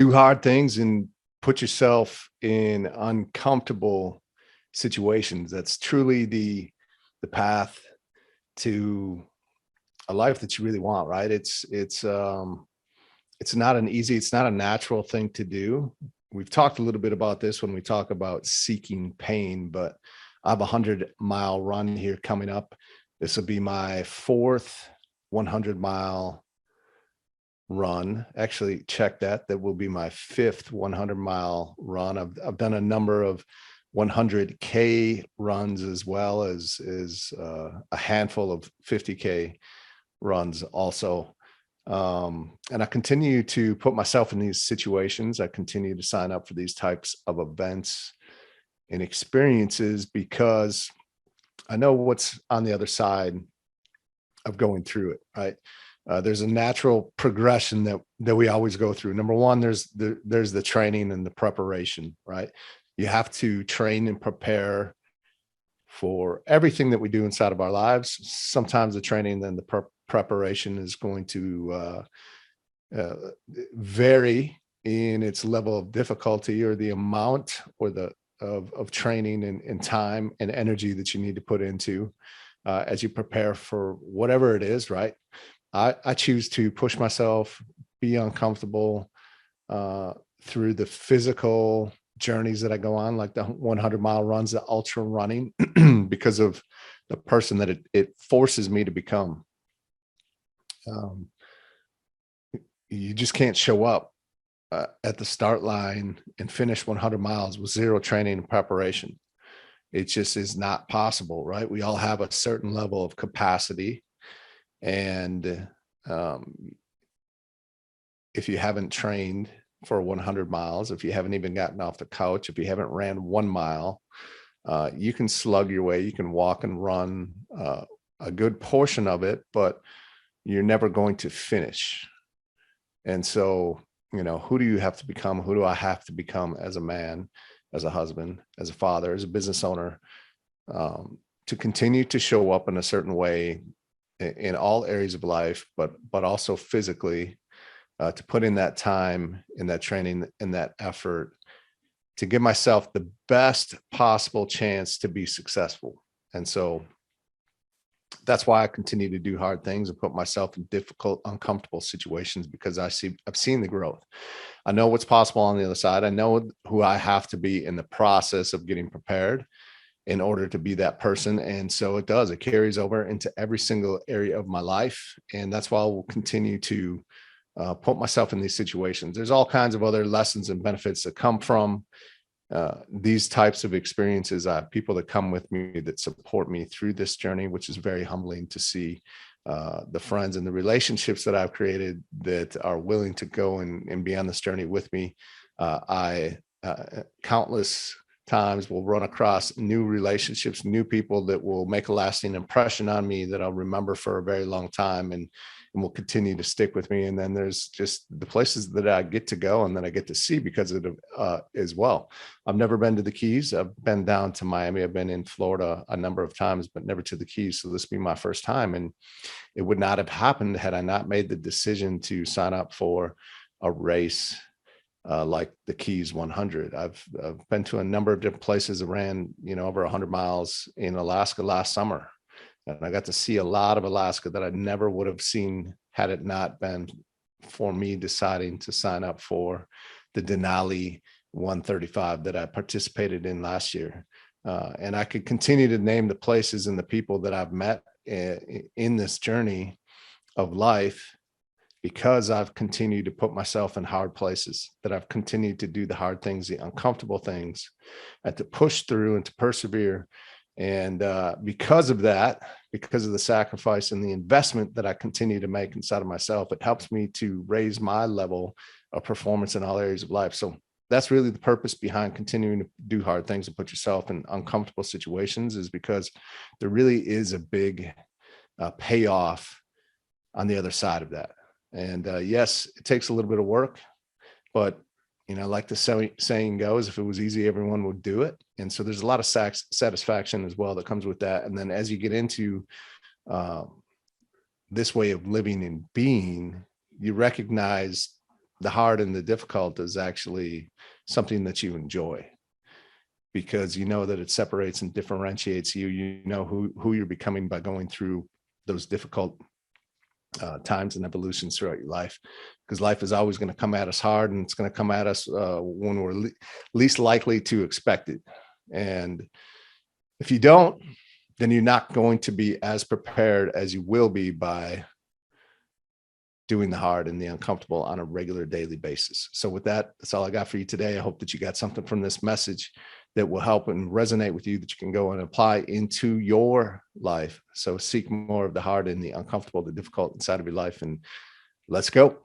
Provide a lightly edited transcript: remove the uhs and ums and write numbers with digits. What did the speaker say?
Do hard things and put yourself in uncomfortable situations. That's truly the path to a life that you really want, right? It's not an easy, it's not a natural thing to do. We've talked a little bit about this when we talk about seeking pain, but I have a 100-mile run here coming up. This will be my fourth 100-mile run. Actually, check that. That will be my fifth 100-mile run. I've done a number of 100K runs as well as a handful of 50K runs also. And I continue to put myself in these situations. I continue to sign up for these types of events and experiences because I know what's on the other side of going through it, right? There's a natural progression that we always go through. Number one, there's the training and the preparation, right? You have to train and prepare for everything that we do inside of our lives. Sometimes the training and the preparation is going to vary in its level of difficulty or the amount or the of training and time and energy that you need to put into as you prepare for whatever it is, right? I choose to push myself, be uncomfortable through the physical journeys that I go on, like the 100-mile runs, the ultra running, because of the person that it forces me to become. You just can't show up at the start line and finish 100 miles with zero training and preparation. It just is not possible, right? We all have a certain level of capacity. And if you haven't trained for 100 miles, if you haven't even gotten off the couch, if you haven't ran 1 mile, you can slug your way, you can walk and run a good portion of it, but you're never going to finish. And so, who do you have to become? Who do I have to become as a man, as a husband, as a father, as a business owner, to continue to show up in a certain way in all areas of life, but also physically, to put in that time, in that training, in that effort, to give myself the best possible chance to be successful. And so that's why I continue to do hard things and put myself in difficult, uncomfortable situations, because I've seen the growth. I know what's possible on the other side. I know who I have to be in the process of getting prepared in order to be that person. And so it carries over into every single area of my life. And that's why I will continue to put myself in these situations. There's all kinds of other lessons and benefits that come from these types of experiences. I have people that come with me that support me through this journey, which is very humbling to see. The friends and the relationships that I've created that are willing to go and be on this journey with me. I countless times will run across new relationships, new people that will make a lasting impression on me that I'll remember for a very long time and will continue to stick with me. And then there's just the places that I get to go and then I get to see because of it as well. I've never been to the Keys. I've been down to Miami. I've been in Florida a number of times, but never to the Keys. So this will be my first time. And it would not have happened had I not made the decision to sign up for a race like the Keys 100. I've been to a number of different places. I ran, over 100 miles in Alaska last summer. And I got to see a lot of Alaska that I never would have seen had it not been for me deciding to sign up for the Denali 135 that I participated in last year. And I could continue to name the places and the people that I've met in this journey of life, because I've continued to put myself in hard places, that I've continued to do the hard things, the uncomfortable things, and to push through and to persevere. And because of that, because of the sacrifice and the investment that I continue to make inside of myself, it helps me to raise my level of performance in all areas of life. So that's really the purpose behind continuing to do hard things and put yourself in uncomfortable situations, is because there really is a big payoff on the other side of that. And yes, it takes a little bit of work, but like the saying goes, if it was easy, everyone would do it. And so there's a lot of satisfaction as well that comes with that. And then as you get into this way of living and being, you recognize the hard and the difficult is actually something that you enjoy, because you know that it separates and differentiates you. You know who you're becoming by going through those difficult times and evolutions throughout your life, because life is always going to come at us hard, and it's going to come at us when we're least likely to expect it. And if you don't, then you're not going to be as prepared as you will be by doing the hard and the uncomfortable on a regular daily basis. So with that, that's all I got for you today. I hope that you got something from this message that will help and resonate with you, that you can go and apply into your life. So seek more of the hard and the uncomfortable, the difficult inside of your life, and let's go.